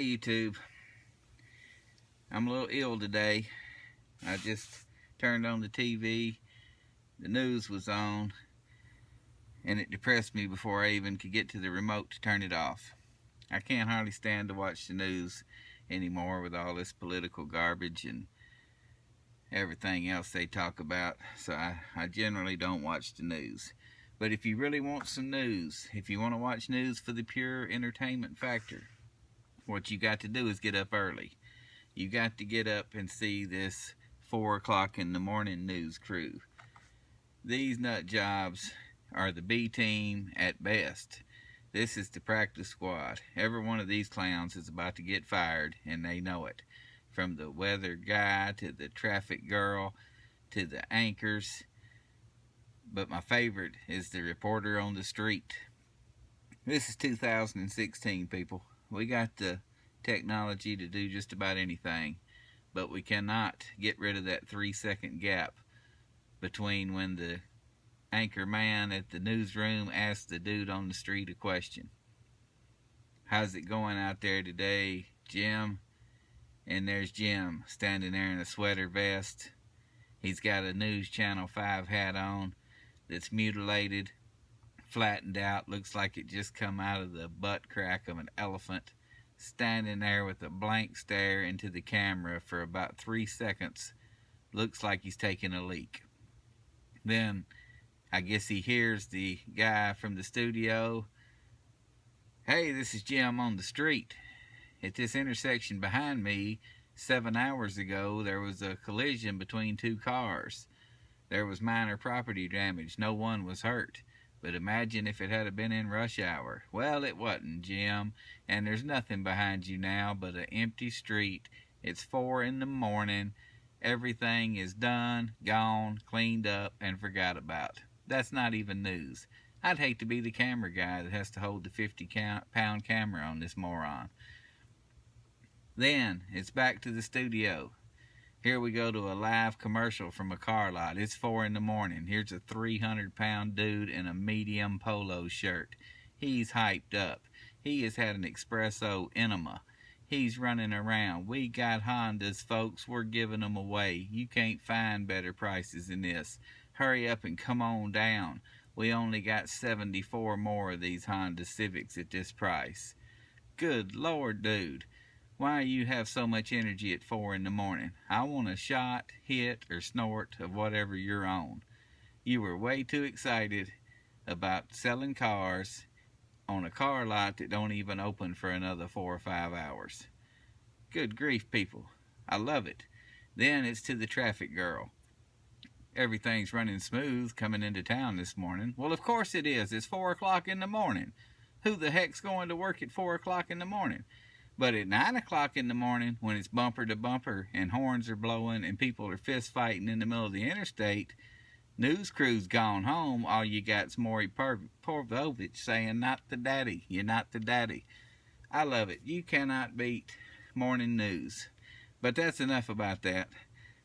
Hey YouTube, I'm a little ill today. I just turned on the TV, the news was on, and it depressed me before I even could get to the remote to turn it off. I can't hardly stand to watch the news anymore with all this political garbage and everything else they talk about, so I generally don't watch the news. But if you really want some news, if you want to watch news for the pure entertainment factor, what you got to do is get up early. You got to get up and see this 4 o'clock in the morning news crew. These nut jobs are the B team at best. This is the practice squad. Every one of these clowns is about to get fired, and they know it. From the weather guy to the traffic girl to the anchors. But my favorite is the reporter on the street. This is 2016, people. We got the technology to do just about anything, but we cannot get rid of that 3-second gap between when the anchor man at the newsroom asks the dude on the street a question. How's it going out there today, Jim? And there's Jim standing there in a sweater vest. He's got a News Channel 5 hat on that's mutilated, flattened out, looks like it just come out of the butt crack of an elephant, standing there with a blank stare into the camera for about 3 seconds. Looks like he's taking a leak. Then I guess he hears the guy from the studio. Hey, this is Jim on the street. At this intersection behind me, 7 hours ago, there was a collision between two cars. There was minor property damage. No one was hurt. But imagine if it had been in rush hour. Well, it wasn't, Jim. And there's nothing behind you now but an empty street. It's 4 in the morning. Everything is done, gone, cleaned up, and forgot about. That's not even news. I'd hate to be the camera guy that has to hold the 50-pound camera on this moron. Then, it's back to the studio. Here we go to a live commercial from a car lot. It's 4 in the morning. Here's a 300-pound dude in a medium polo shirt. He's hyped up. He has had an espresso enema. He's running around. We got Hondas, folks. We're giving them away. You can't find better prices than this. Hurry up and come on down. We only got 74 more of these Honda Civics at this price. Good Lord, dude. Why you have so much energy at 4 in the morning? I want a shot, hit, or snort of whatever you're on. You were way too excited about selling cars on a car lot that don't even open for another 4 or 5 hours. Good grief, people. I love it. Then it's to the traffic girl. Everything's running smooth coming into town this morning. Well, of course it is. It's 4 o'clock in the morning. Who the heck's going to work at 4 o'clock in the morning? But at 9 o'clock in the morning, when it's bumper to bumper and horns are blowing and people are fist fighting in the middle of the interstate, news crew's gone home. All you got's Maury Povovich saying, "Not the daddy. You're not the daddy." I love it. You cannot beat morning news. But that's enough about that.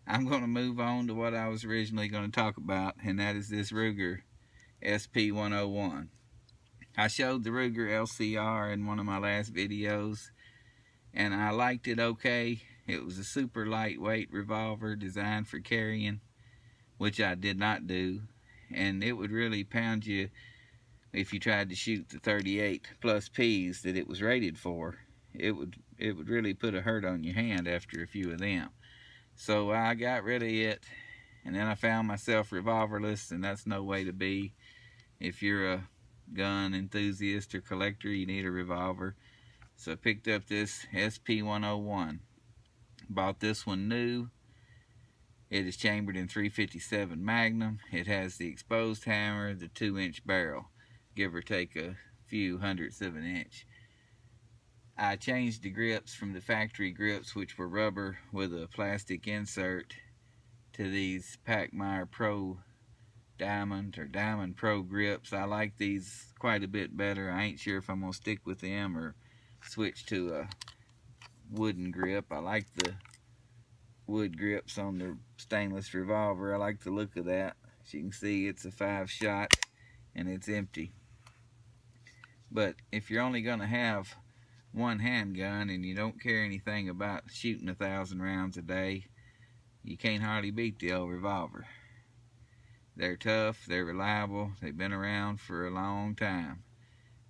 I'm going to move on to what I was originally going to talk about, and that is this Ruger sp101. I showed the Ruger LCR in one of my last videos, and I liked it okay. It was a super lightweight revolver designed for carrying, which I did not do, and it would really pound you if you tried to shoot the 38 plus P's that it was rated for. It would really put a hurt on your hand after a few of them. So I got rid of it, and then I found myself revolverless, and that's no way to be. If you're a gun enthusiast or collector, you need a revolver. So I picked up this sp101. Bought this one new. It is chambered in .357 Magnum. It has the exposed hammer, the 2-inch barrel, give or take a few hundredths of an inch. I changed the grips from the factory grips, which were rubber with a plastic insert, to these Pachmayr Pro Diamond or Diamond Pro grips. I like these quite a bit better. I ain't sure if I'm going to stick with them or switch to a wooden grip. I like the wood grips on the stainless revolver. I like the look of that. As you can see, it's a 5-shot and it's empty. But if you're only going to have one handgun and you don't care anything about shooting 1,000 rounds a day, you can't hardly beat the old revolver. They're tough, they're reliable, they've been around for a long time,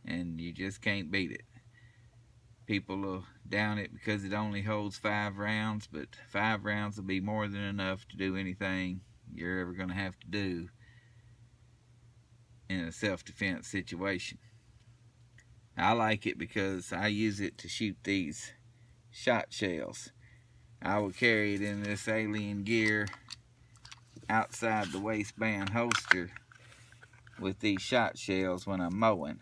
and you just can't beat it. People will down it because it only holds 5 rounds, but 5 rounds will be more than enough to do anything you're ever going to have to do in a self-defense situation. I like it because I use it to shoot these shot shells. I will carry it in this alien gear outside the waistband holster with these shot shells when I'm mowing.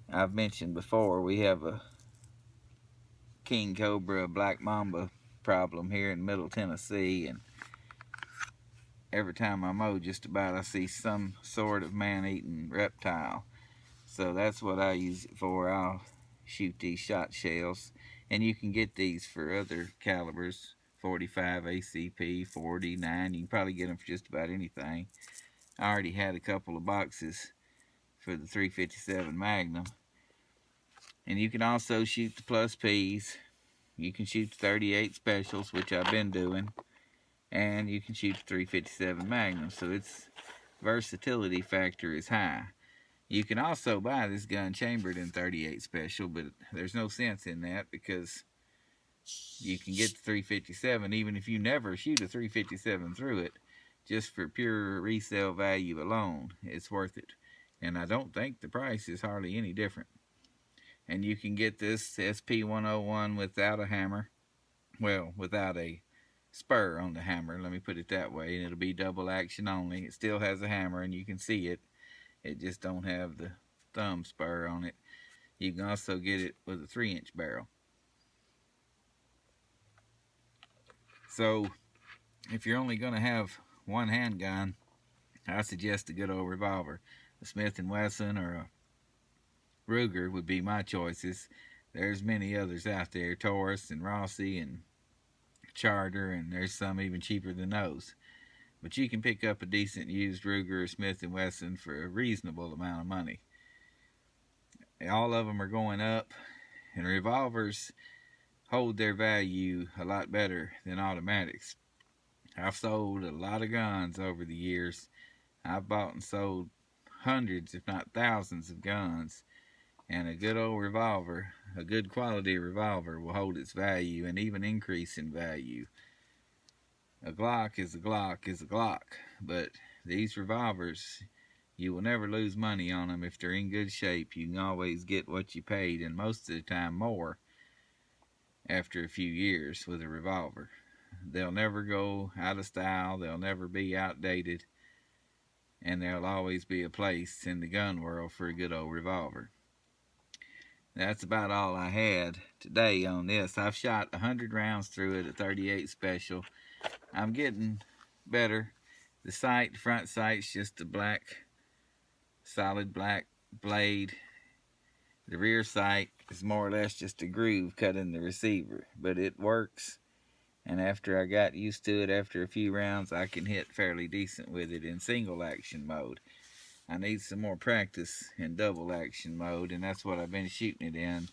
I've mentioned before we have a king cobra, black mamba problem here in Middle Tennessee, and every time I mow just about I see some sort of man-eating reptile. So that's what I use it for. I'll shoot these shot shells, and you can get these for other calibers, 45 ACP, 49. You can probably get them for just about anything. I already had a couple of boxes for the 357 Magnum. And you can also shoot the plus Ps. You can shoot the 38 specials, which I've been doing, and you can shoot the 357 Magnum. So its versatility factor is high. You can also buy this gun chambered in 38 special, but there's no sense in that because you can get the 357 even if you never shoot a 357 through it. Just for pure resale value alone, it's worth it. And I don't think the price is hardly any different. And you can get this sp101 without a hammer. Well, without a spur on the hammer, let me put it that way. And it'll be double action only. It still has a hammer and you can see it. It just don't have the thumb spur on it. You can also get it with a 3-inch barrel. So if you're only going to have one handgun, I suggest a good old revolver. A Smith & Wesson or a Ruger would be my choices. There's many others out there, Taurus and Rossi and Charter, and there's some even cheaper than those. But you can pick up a decent used Ruger or Smith & Wesson for a reasonable amount of money. All of them are going up, and revolvers hold their value a lot better than automatics. I've sold a lot of guns over the years. I've bought and sold hundreds, if not thousands, of guns. And a good old revolver, a good quality revolver, will hold its value and even increase in value. A Glock is a Glock is a Glock, but these revolvers, you will never lose money on them if they're in good shape. You can always get what you paid, and most of the time more, after a few years with a revolver. They'll never go out of style, they'll never be outdated, and there'll always be a place in the gun world for a good old revolver. That's about all I had today on this. I've shot 100 rounds through it at 38 special. I'm getting better. The sight, the front sight's just a black, solid black blade. The rear sight is more or less just a groove cut in the receiver, but it works. And after I got used to it, after a few rounds, I can hit fairly decent with it in single action mode. I need some more practice in double action mode, and that's what I've been shooting it in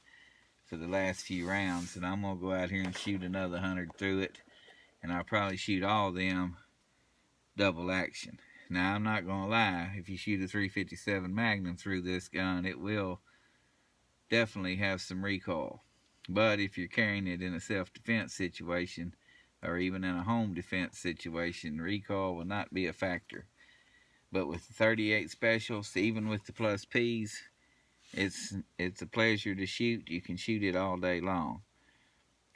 for the last few rounds. And I'm going to go out here and shoot another 100 through it, and I'll probably shoot all of them double action. Now, I'm not going to lie, if you shoot a 357 Magnum through this gun, it will definitely have some recoil. But if you're carrying it in a self-defense situation, or even in a home defense situation, recoil will not be a factor. But with the 38 specials, even with the plus Ps, it's a pleasure to shoot. You can shoot it all day long.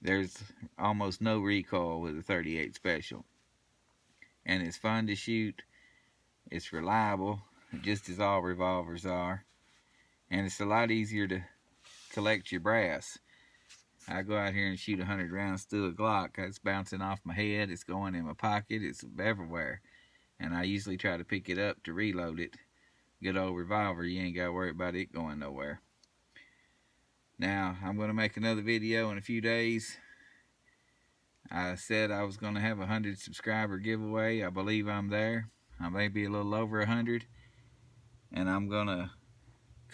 There's almost no recoil with a 38 special. And it's fun to shoot. It's reliable, just as all revolvers are. And it's a lot easier to collect your brass. I go out here and shoot 100 rounds through a Glock. It's bouncing off my head. It's going in my pocket. It's everywhere. And I usually try to pick it up to reload it. Good old revolver, you ain't got to worry about it going nowhere. Now, I'm going to make another video in a few days. I said I was going to have a 100 subscriber giveaway. I believe I'm there. I may be a little over 100. And I'm going to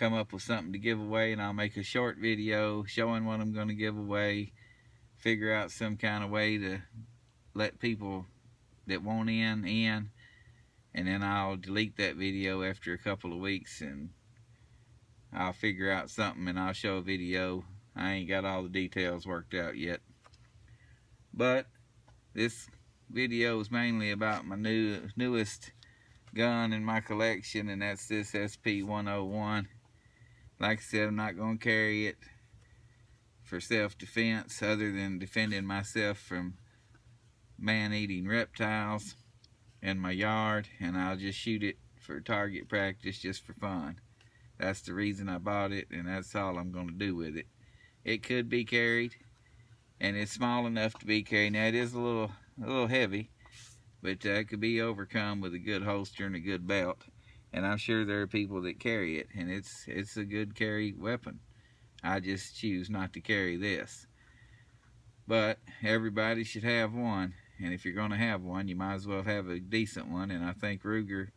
come up with something to give away, and I'll make a short video showing what I'm going to give away, figure out some kind of way to let people that want in, and then I'll delete that video after a couple of weeks, and I'll figure out something and I'll show a video. I ain't got all the details worked out yet, but this video is mainly about my newest gun in my collection, and that's this sp101. Like I said, I'm not going to carry it for self-defense other than defending myself from man-eating reptiles in my yard, and I'll just shoot it for target practice just for fun. That's the reason I bought it, and that's all I'm going to do with it. It could be carried, and it's small enough to be carried. Now it is a little heavy, but it could be overcome with a good holster and a good belt. And I'm sure there are people that carry it, and it's a good carry weapon. I just choose not to carry this. But everybody should have one, and if you're going to have one, you might as well have a decent one, and I think Ruger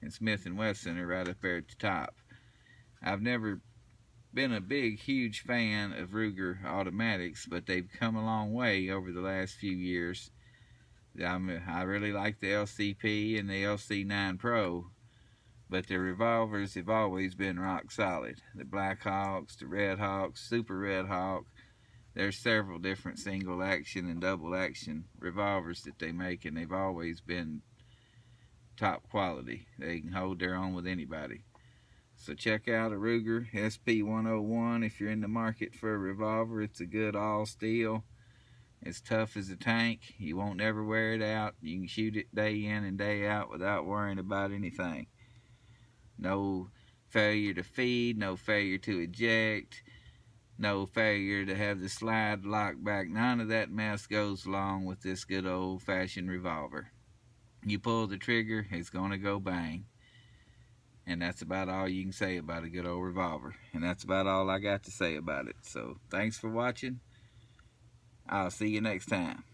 and Smith & Wesson are right up there at the top. I've never been a huge fan of Ruger automatics, but they've come a long way over the last few years. I really like the LCP and the LC9 Pro, but the revolvers have always been rock solid. The Black Hawks, the Red Hawks, Super Red Hawk. There's several different single action and double action revolvers that they make, and they've always been top quality. They can hold their own with anybody. So check out a Ruger sp101 if you're in the market for a revolver. It's a good all steel. It's tough as a tank. You won't ever wear it out. You can shoot it day in and day out without worrying about anything. No failure to feed, no failure to eject, no failure to have the slide lock back. None of that mess goes along with this good old-fashioned revolver. You pull the trigger, it's going to go bang. And that's about all you can say about a good old revolver. And that's about all I got to say about it. So thanks for watching. I'll see you next time.